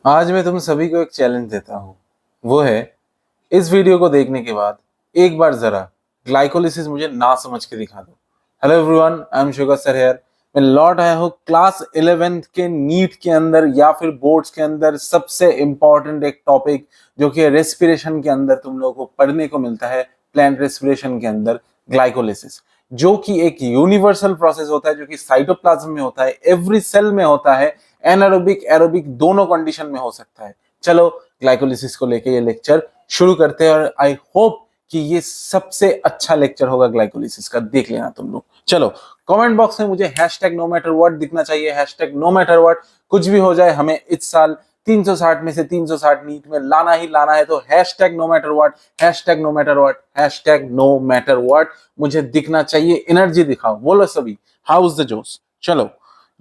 आज मैं तुम सभी को एक चैलेंज देता हूँ। वो है, इस वीडियो को देखने के बाद एक बार जरा ग्लाइकोलिसिस मुझे ना समझ के दिखा दो। Hello everyone, I am sugar sir here. मैं लौट आया हूँ क्लास 11th के नीट के अंदर या फिर बोर्ड्स के अंदर सबसे इंपॉर्टेंट एक टॉपिक जो कि रेस्पिरेशन के अंदर तुम लोगों को पढ़ने को मिलता है, प्लांट रेस्पिरेशन के अंदर ग्लाइकोलिसिस, जो कि एक यूनिवर्सल प्रोसेस होता है, जो कि साइटोप्लाज्म में होता है, एवरी सेल में होता है, एनारोबिक एरोबिक दोनों कंडीशन में हो सकता है। चलो ग्लाइकोलिसिस को लेके ये लेक्चर शुरू करते हैं और आई होप कि ये सबसे अच्छा लेक्चर होगा ग्लाइकोलिसिस का। देख लेना तुम लोग। चलो कमेंट बॉक्स में मुझे हैशटैग नो मैटर व्हाट दिखना चाहिए। हैशटैग नो मैटर व्हाट, कुछ भी हो जाए, हमें इस साल 360 में से 360 नीट में लाना ही लाना है। तो hashtag no matter what, hashtag no matter what, hashtag no matter what मुझे दिखना चाहिए। एनर्जी दिखाओ, बोलो सभी, हाउ इज द जोश। चलो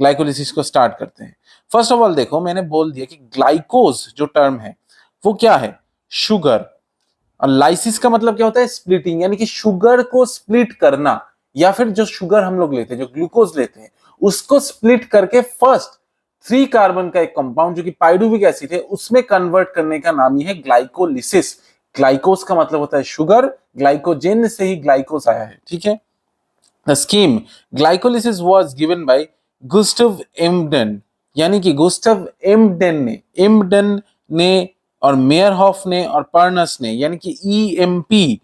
ग्लाइकोलिसिस को स्टार्ट करते हैं। फर्स्ट ऑफ ऑल देखो, मैंने बोल दिया कि ग्लाइकोज जो टर्म है वो क्या है, शुगर। और लाइसिस का मतलब क्या होता है, स्प्लिटिंग, यानी कि शुगर को स्प्लिट करना, या फिर जो शुगर हम लोग लेते हैं, जो ग्लूकोज लेते हैं, उसको स्प्लिट करके फर्स्ट 3 कार्बन का एक कंपाउंड जो कि पाइरुविक एसिड है उसमें कन्वर्ट करने का नाम ही है ग्लाइकोलिसिस। ग्लाइकोज का मतलब होता है शुगर, ग्लाइकोजेन से ही ग्लाइकोज आया है, ठीक है। The scheme glycolysis was given by Gustav Embden, यानी कि गुस्टव एम्डन ने और मेयरहॉफ ने और पर्नस ने, यानी कि ईएमपी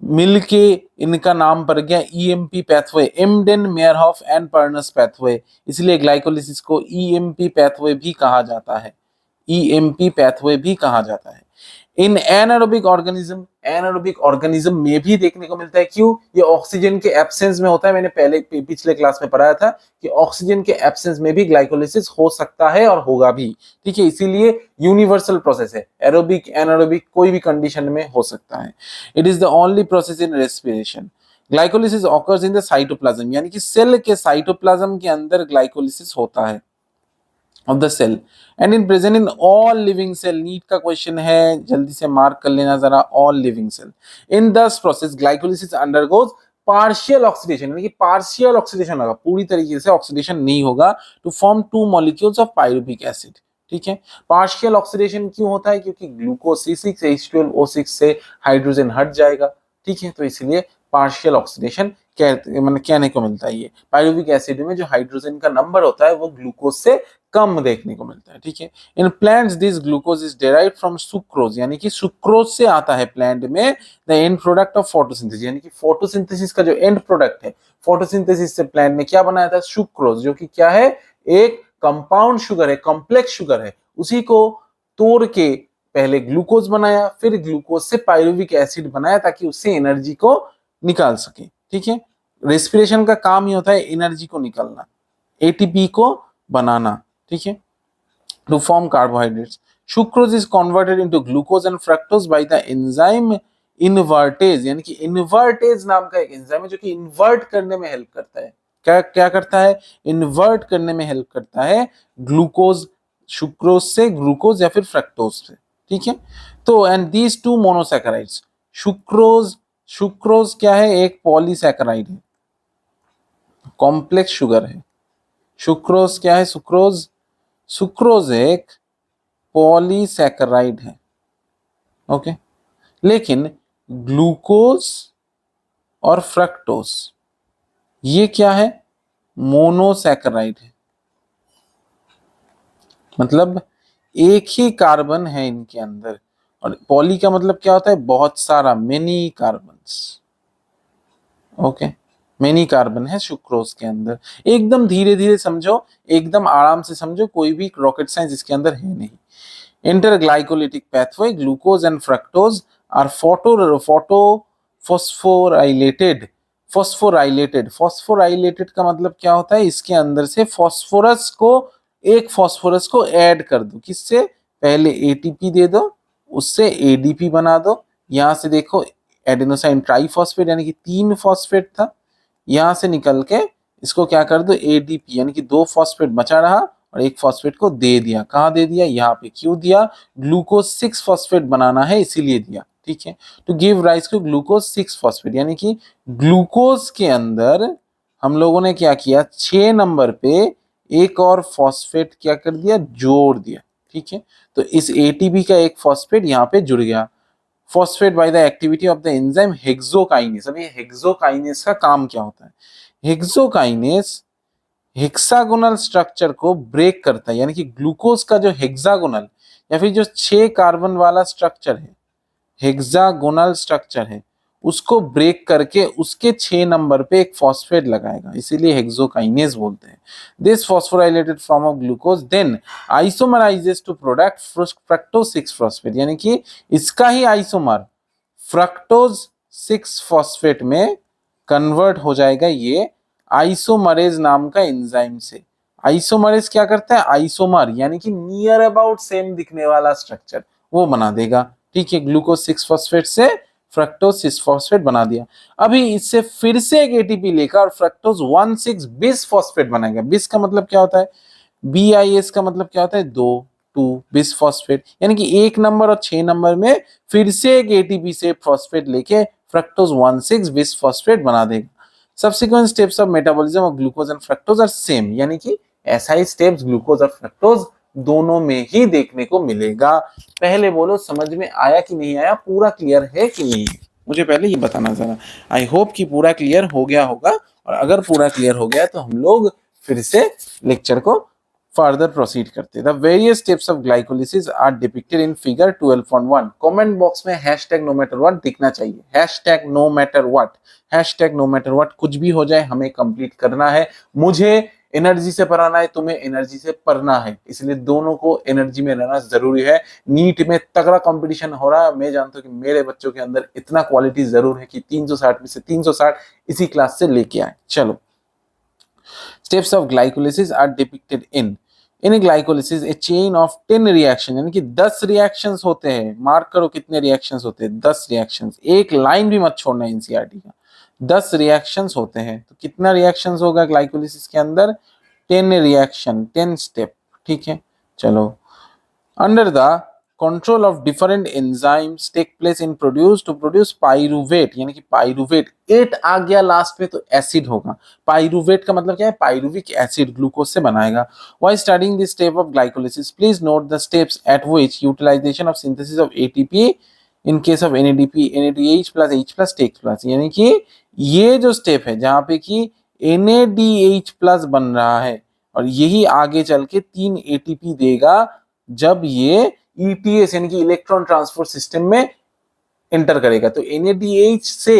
मिलके इनका नाम पड़ गया ईएमपी पैथवे, एम्डन मेयरहॉफ एंड पर्नस पैथवे। इसलिए ग्लाइकोलिसिस को ईएमपी पैथवे भी कहा जाता है, ईएमपी पैथवे भी कहा जाता है। इन एनारोबिक ऑर्गेनिज्म में भी देखने को मिलता है। क्यों? ये ऑक्सीजन के एब्सेंस में होता है। मैंने पहले पिछले क्लास में पढ़ाया था कि ऑक्सीजन के एब्सेंस में भी ग्लाइकोलिसिस हो सकता है और होगा भी, ठीक है। इसीलिए यूनिवर्सल प्रोसेस है, एरोबिक एनारोबिक कोई भी कंडीशन में हो सकता है। It is the only process in respiration. Glycolysis occurs in the cytoplasm, यानी कि सेल के साइटोप्लाज्म के अंदर ग्लाइकोलिसिस होता है of the cell and in present in all living cell। NEET का क्वेश्चन है, जल्दी से मार्क कर लेना जरा, all living cell। in this process glycolysis undergoes partial oxidation, यानी कि पार्शियल ऑक्सीडेशन होगा, पूरी तरीके से ऑक्सीडेशन नहीं होगा, to form 2 molecules of pyruvic acid, ठीक है। पार्शियल ऑक्सीडेशन क्यों होता है? क्योंकि ग्लूकोज C6H12O6 से हाइड्रोजन हट जाएगा, ठीक है, तो इसलिए पार्शियल ऑक्सीडेशन कहने को मिलता है। ये पाइरुविक एसिड में जो हाइड्रोजन का नंबर होता है वो ग्लूकोज से कम देखने को मिलता है, ठीक है। In plants this glucose is derived from sucrose, यानी कि सुक्रोज से आता है प्लांट में। The end product of photosynthesis, यानी कि फोटोसिंथेसिस का जो एंड प्रोडक्ट है, फोटोसिंथेसिस से प्लांट ने क्या बनाया था? सुक्रोज, जो कि क्या है? एक कंपाउंड शुगर है, कॉम्प्लेक्स शुगर है। उसी को तोड़ के पहले ग्लूकोज बनाया, फिर ग्लूकोज से पाइरुविक एसिड बनाया ताकि उससे एनर्जी को निकाल सके, ठीक है। रेस्पिरेशन का काम ही होता है एनर्जी को निकालना, एटीपी को बनाना, ठीक है, to form carbohydrates. Sucrose is converted into glucose and fructose by the enzyme invertase, यानी कि इनवर्टेज नाम का एक एंजाइम है जो कि इन्वर्ट करने में हेल्प करता है। क्या क्या करता है? इन्वर्ट करने में हेल्प करता है ग्लूकोज, सुक्रोज से ग्लूकोज या फिर फ्रक्टोज से, ठीक है। तो and these two monosaccharides, sucrose क्या है? एक पॉलीसैकेराइड है, कॉम्प्लेक्स शुगर है। सुक्रोज क्या है? सुक्रोज एक पॉलीसैकेराइड है, ओके। लेकिन ग्लूकोज और फ्रक्टोज ये क्या है? मोनोसैकेराइड है, मतलब एक ही कार्बन है इनके अंदर। और पॉली का मतलब क्या होता है? बहुत सारा, many carbons, okay. Many carbon है सुक्रोज के अंदर। एकदम धीरे धीरे समझो, एकदम आराम से समझो, कोई भी रॉकेट साइंस इसके अंदर है नहीं। Interglycolytic pathway, glucose and fructose are phosphorylated. Phosphorylated का मतलब क्या होता है? इसके अंदर से एक फास्फोरस को ऐड कर दो। किससे? पहले एटीपी दे दो, उससे एडीपी बना दो। यहां से देखो एडेनोसाइन ट्राइफॉस्फेट, यानी कि 3 फॉस्फेट था, यहां से निकल के इसको क्या कर दो? एडीपी, यानी कि 2 फॉस्फेट बचा रहा और एक फॉस्फेट को दे दिया। कहाँ दे दिया? यहाँ पे। क्यों दिया? ग्लूकोज 6 फॉस्फेट बनाना है इसीलिए दिया, ठीक है। To give rise to glucose 6 phosphate, यानी कि ग्लूकोज के अंदर हम लोगों ने क्या किया? 6 नंबर पे एक और फॉस्फेट क्या कर दिया? जोड़ दिया, ठीक है, तो इस एटीपी का एक फॉस्फेट यहाँ पे जुड़ गया, phosphate by the activity of the enzyme hexokinase. अब ये हेक्सोकाइनेस का काम क्या होता है? हेक्सोकाइनेस हेक्सागोनल स्ट्रक्चर को ब्रेक करता है, यानी कि ग्लूकोज का जो हेक्सागोनल या फिर जो 6 कार्बन वाला स्ट्रक्चर है, हेक्सागोनल स्ट्रक्चर है, उसको ब्रेक करके उसके 6 नंबर पे एक फॉस्फेट लगाएगा, इसीलिए हेक्सोकाइनेज बोलते हैं। This phosphorylated form of glucose then isomerises to product fructose 6 phosphate, यानी कि इसका ही आइसोमर फ्रक्टोज 6 फॉस्फेट में कन्वर्ट हो जाएगा ये आइसोमरेज नाम का एंजाइम से। आइसोमरेज क्या करता है? आइसोमर यानी कि नियर अबाउट सेम दिखने वाला स्ट्रक्चर वो बना देगा, ठीक है। ग्लूकोज 6 फॉस्फेट से फ्रक्टोज 6 फॉस्फेट बना दिया। अभी इससे फिर से एक एटीपी लेकर और फ्रक्टोज 1,6 बिस फॉस्फेट बनाएगा। बिस का मतलब क्या होता है? BIS का मतलब क्या होता है? 2 बिस फॉस्फेट, यानी कि 1 नंबर और 6 नंबर में फिर से एक एटीपी से फॉस्फेट लेके फ्रक्टोज 1,6 बिस फॉस्फेट बना देगा। Subsequent steps of metabolism of glucose and fructose are same, यानी कि ऐसा ही स्टेप्स ग्लूकोज और फ्रक्टोज दोनों में ही देखने को मिलेगा। पहले बोलो समझ में आया कि नहीं आया, पूरा क्लियर है कि नहीं है? मुझे पहले ये बताना जरा। आई होप कि पूरा क्लियर हो गया होगा, और अगर पूरा क्लियर हो गया तो हम लोग फिर से लेक्चर को फर्दर प्रोसीड करते हैं। The various steps of glycolysis are depicted in figure 12.1। Comment box में हैशटैग नो मैटर व्हाट दिखना चाहिए, hashtag no matter what, hashtag no matter what, कुछ भी हो जाए हमें कंप्लीट करना है। मुझे एनर्जी से पढ़ाना है, तुम्हें एनर्जी से पढ़ना है, इसलिए दोनों को एनर्जी में रहना जरूरी है। नीट में तगड़ा कंपटीशन हो रहा है, मैं जानता हूं कि मेरे बच्चों के अंदर इतना क्वालिटी जरूर है कि 360 में से 360 इसी क्लास से लेके आए। चलो, steps of glycolysis are depicted in glycolysis a chain of 10 reaction, यानी कि 10 रिएक्शंस होते हैं। मार्क करो कितने रिएक्शंस होते हैं? 10 रिएक्शंस, एक लाइन भी मत छोड़ना एनसीईआरटी का। 10 रिएक्शंस होते हैं, तो कितना रिएक्शंस होगा ग्लाइकोलिसिस के अंदर? 10 रिएक्शन, 10 स्टेप, ठीक है। चलो, under the control of different enzymes take place in produce to produce pyruvate, यानी कि पाइरुवेट 8 आ गया लास्ट में तो एसिड होगा। पाइरुवेट का मतलब क्या है? पाइरुविक एसिड ग्लूकोज से बनाएगा। While studying this step of glycolysis please note the steps at which utilization of synthesis of ATP in case of NADP NADH plus H plus takes plus, यानी कि ये जो स्टेप है जहां पे कि NADH प्लस बन रहा है और यही आगे चल के 3 ATP देगा जब ये ETS यानी कि इलेक्ट्रॉन ट्रांसपोर्ट सिस्टम में एंटर करेगा। तो NADH से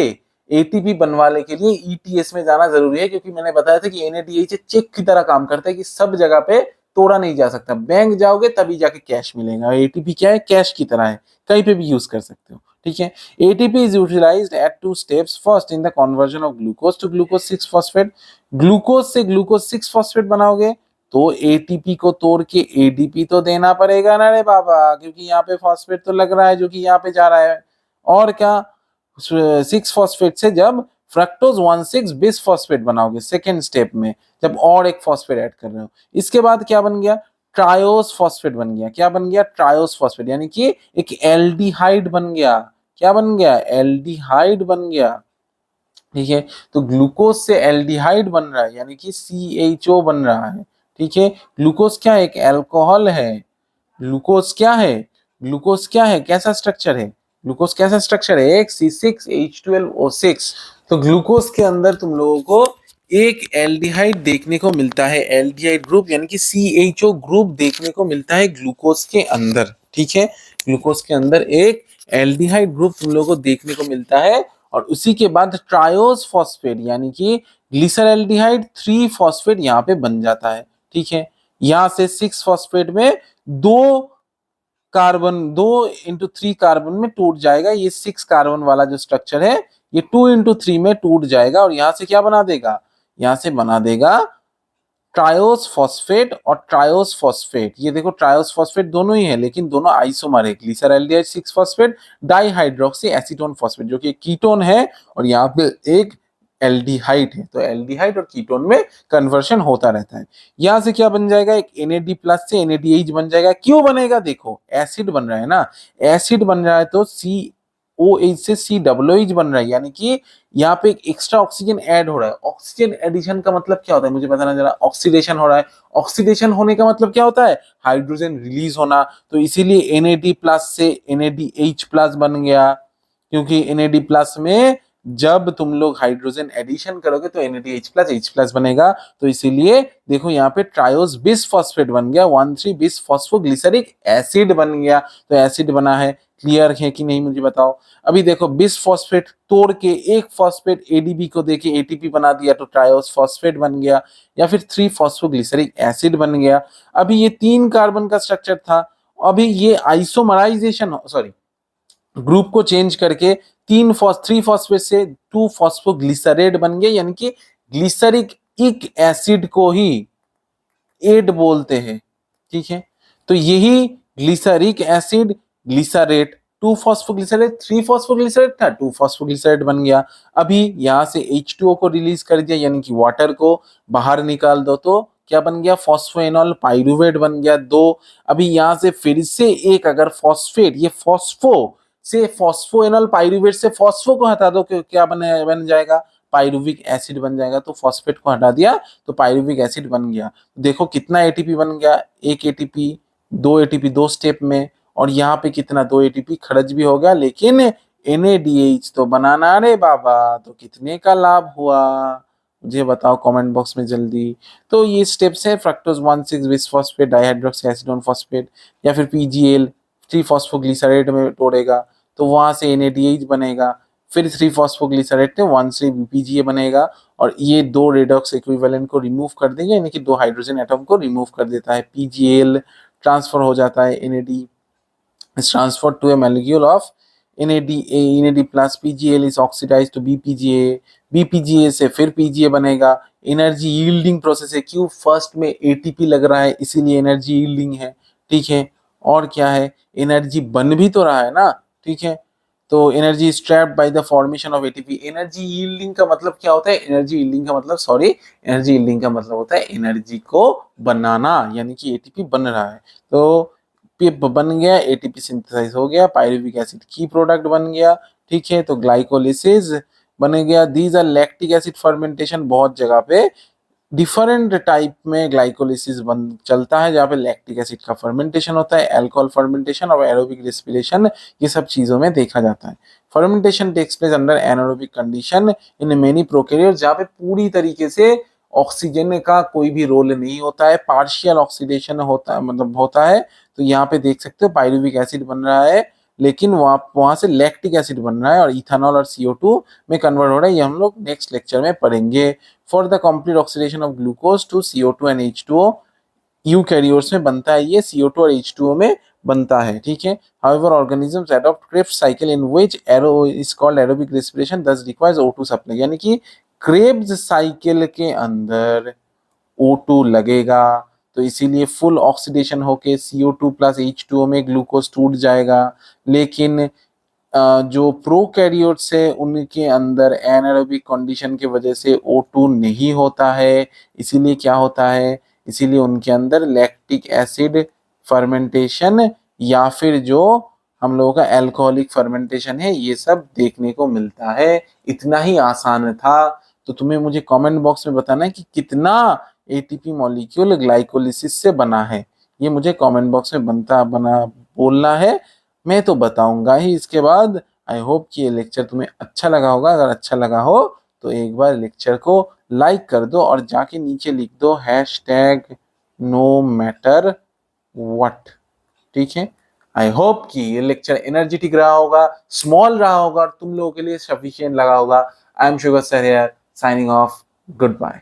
ATP बनवाने के लिए ETS में जाना जरूरी है, क्योंकि मैंने बताया था कि NADH चेक की तरह काम करता है कि सब जगह पे तोड़ा नहीं जा सकता। बैंक जाओगे तभी जाके कैश मिलेगा। ATP क्या है? कैश की तरह है, कहीं पे भी यूज कर सकते हो, ठीक है। ATP is utilized at 2 steps. First in the conversion of glucose to glucose 6 phosphate. Glucose से ग्लूकोज 6 फॉस्फेट बनाओगे तो ATP को तोड़ के ADP तो देना पड़ेगा ना रे बाबा, क्योंकि यहाँ पे फॉस्फेट तो लग रहा है जो कि यहाँ पे जा रहा है। और क्या, 6 फॉस्फेट से जब फ्रक्टोज 1,6 बिस फॉस्फेट बनाओगे सेकेंड स्टेप में, जब और एक फॉस्फेट ऐड कर रहे हो, इसके बाद क्या बन गया? ट्रायोस फॉस्फेट बन गया। क्या बन गया? ट्रायोस फॉस्फेट, यानी कि एक एल्डिहाइड बन गया। क्या बन गया? एल्डिहाइड बन गया, ठीक है। तो ग्लूकोज से एल्डिहाइड बन रहा है, यानी कि CHO बन रहा है, ठीक है। ग्लूकोज क्या है? एक अल्कोहल है। ग्लूकोज क्या है? ग्लूकोज क्या है? कैसा स्ट्रक्चर है? ग्लूकोज कैसा स्ट्रक्चर है? एक C6H12O6। तो ग्लूकोज के अंदर तुम लोगों को एक एल्डिहाइड देखने को मिलता है, एल्डिहाइड ग्रुप यानी कि CHO ग्रुप देखने को मिलता है ग्लूकोज के अंदर, ठीक है। ग्लूकोज के अंदर एक एल्डिहाइड ग्रुप तुम लोगों को देखने को मिलता है, और उसी के बाद ट्रायोस फॉस्फेट यानी कि ग्लिसरल्डिहाइड 3 फॉस्फेट यहाँ पे बन जाता है, ठीक है। यहाँ से 6 फॉस्फेट में 2 कार्बन, 2 × 3 कार्बन में टूट जाएगा। ये 6 कार्बन वाला जो स्ट्रक्चर है ये 2 × 3 में टूट जाएगा, और यहां से क्या बना देगा? यहां से बना देगा ट्रायोस फॉस्फेट और ट्रायोस फॉस्फेट। ये देखो ट्रायोस फॉस्फेट दोनों ही है, लेकिन दोनों आइसोमर है। Glyceraldehyde 6 phosphate dihydroxy acetone phosphate, जो कि कीटोन है, और यहाँ पे एक एल्डिहाइड है। तो एल्डिहाइड और कीटोन में कन्वर्शन होता रहता है। यहां से क्या बन जाएगा? एक NAD प्लस से NADH बन जाएगा। क्यों बनेगा? देखो एसिड बन रहा है ना, एसिड बन रहा है तो OH से COOH बन रहा है, यानी कि यहाँ पे एक एक्स्ट्रा ऑक्सीजन ऐड हो रहा है। ऑक्सीजन एडिशन का मतलब क्या होता है मुझे बताना जरा। ऑक्सीडेशन हो रहा है, ऑक्सीडेशन होने का मतलब क्या होता है, हाइड्रोजन रिलीज होना। तो इसीलिए NAD प्लस से NADH प्लस बन गया, क्योंकि NAD प्लस में जब तुम लोग हाइड्रोजन एडिशन करोगे तो NADH प्लस H प्लस बनेगा। तो इसीलिए देखो यहाँ पे ट्रायोस बिस फॉस्फेट बन गया, 1,3 बिस फॉस्फोग्लिसरिक एसिड बन गया। तो एसिड बना है, क्लियर है कि नहीं मुझे बताओ। अभी देखो बिस फॉस्फेट तोड़ के एक फॉस्फेट ADP को देके ATP बना दिया तो ट्रायोस फॉस्फेट बन गया, या फिर 3 फॉस्फोग्लिसरिक एसिड बन गया। अभी ये 3 कार्बन का स्ट्रक्चर था, अभी ये आइसोमराइजेशन सॉरी ग्रुप को चेंज करके 3 फॉस्फेट से 2 फॉस्फोग्लिसरेट बन गए, यानी कि ग्लिसरिक इक एसिड को ही एड बोलते हैं, ठीक है। तो यही glyceric acid glycerate, 2 phosphoglycerate 3 phosphoglycerate था, 2 फॉस्फोग्लिसरेट बन गया। अभी यहां से H2O को रिलीज कर दिया, यानी कि वाटर को बाहर निकाल दो, तो क्या बन गया, फॉस्फोएनॉल पाइरुवेट बन गया 2। अभी यहां से फिर से एक अगर फॉस्फेट, ये फॉस्फो से फॉस्फोएनॉल पाइरुवेट से फॉस्फो को हटा दो, क्या बन जाएगा, पाइरुविक एसिड बन जाएगा। तो फॉस्फेट को हटा दिया तो पाइरुविक एसिड बन गया। देखो कितना ATP बन गया, एक ATP, 2 ATP 2 स्टेप में, और यहाँ पे कितना 2 ATP खर्च भी हो गया, लेकिन NADH तो बनाना रे बाबा। तो कितने का लाभ हुआ मुझे बताओ कमेंट बॉक्स में जल्दी। तो ये स्टेप्स है, fructose 1,6 bisphosphate dihydroxy acetone phosphate, या फिर PGL 3 फॉस्फोग्लिसरेट में तोड़ेगा तो वहां से NADH बनेगा, फिर 3 फॉस्फोग्लिसरेट में 1,3 PGA बनेगा, और ये 2 रेडॉक्स इक्विवेलेंट को रिमूव कर देंगे, यानी कि 2 हाइड्रोजन एटम को रिमूव कर देता है। PGL ट्रांसफर हो जाता है, NAD is transferred to a molecule of NAD plus PGL is oxidized to BPGA, BPGA से फिर PGA बनेगा। एनर्जी यील्डिंग प्रोसेस है, क्यों, फर्स्ट में ATP लग रहा है इसीलिए एनर्जी यील्डिंग है, ठीक है। और क्या है, एनर्जी बन भी तो रहा है ना, ठीक है। तो energy is trapped by the formation of ATP। Energy yielding का मतलब क्या होता है, एनर्जी यील्डिंग का मतलब एनर्जी यील्डिंग का मतलब होता है एनर्जी को बनाना, यानी कि ATP बन रहा है। तो पिप बन गया, ATP सिंथेसाइज हो गया, पायरुविक एसिड की प्रोडक्ट बन गया, ठीक है। तो ग्लाइकोलिसिस बन गया। These are lactic acid fermentation, बहुत जगह पे डिफरेंट टाइप में ग्लाइकोलिसिस बन चलता है, जहाँ पे लैक्टिक एसिड का फर्मेंटेशन होता है, अल्कोहल फर्मेंटेशन और एरोबिक रेस्पिरेशन, ये सब चीजों में देखा जाता है। Fermentation takes place under anaerobic condition in many prokaryotes, जहाँ पे पूरी तरीके से ऑक्सीजन का कोई भी रोल नहीं होता है, पार्शियल ऑक्सीडेशन होता है, मतलब होता है। तो यहाँ पे देख सकते हो पायरुविक एसिड बन रहा है, लेकिन वहां से लैक्टिक एसिड बन रहा है और इथेनॉल और CO2 में कन्वर्ट हो रहा है। ये हम लोग नेक्स्ट लेक्चर में पढ़ेंगे। For the complete oxidation of glucose to CO2 and H2O, eukaryotes में बनता है, ये CO2 और H2O में बनता है, ठीक है। However, organisms adopt Krebs cycle in which aero is called aerobic respiration, thus requires O2 supply, यानी कि क्रेब्स साइकिल के अंदर O2 लगेगा, तो इसीलिए फुल ऑक्सीडेशन होके CO2 प्लस H2O में ग्लूकोज टूट जाएगा। लेकिन जो प्रोकैरियोट्स है उनके अंदर एनारोबिक कंडीशन की वजह से O2 नहीं होता है, इसीलिए क्या होता है, इसीलिए उनके अंदर लैक्टिक एसिड फर्मेंटेशन या फिर जो हम लोगों का अल्कोहलिक फर्मेंटेशन है ये सब देखने को मिलता है। इतना ही आसान था। तो तुम्हें मुझे कमेंट बॉक्स में बताना है कि कितना ATP मॉलिक्यूल ग्लाइकोलिसिस से बना है, ये मुझे कमेंट बॉक्स में बना बोलना है, मैं तो बताऊंगा ही इसके बाद। आई होप कि ये लेक्चर तुम्हें अच्छा लगा होगा। अगर अच्छा लगा हो तो एक बार लेक्चर को लाइक कर दो और जाके नीचे लिख दो #NoMatterWhat, ठीक है। आई होप कि ये लेक्चर एनर्जेटिक रहा होगा, स्मॉल रहा होगा और तुम लोगों के लिए सफिशिएंट लगा होगा। I am sugar sir here, signing off, good bye.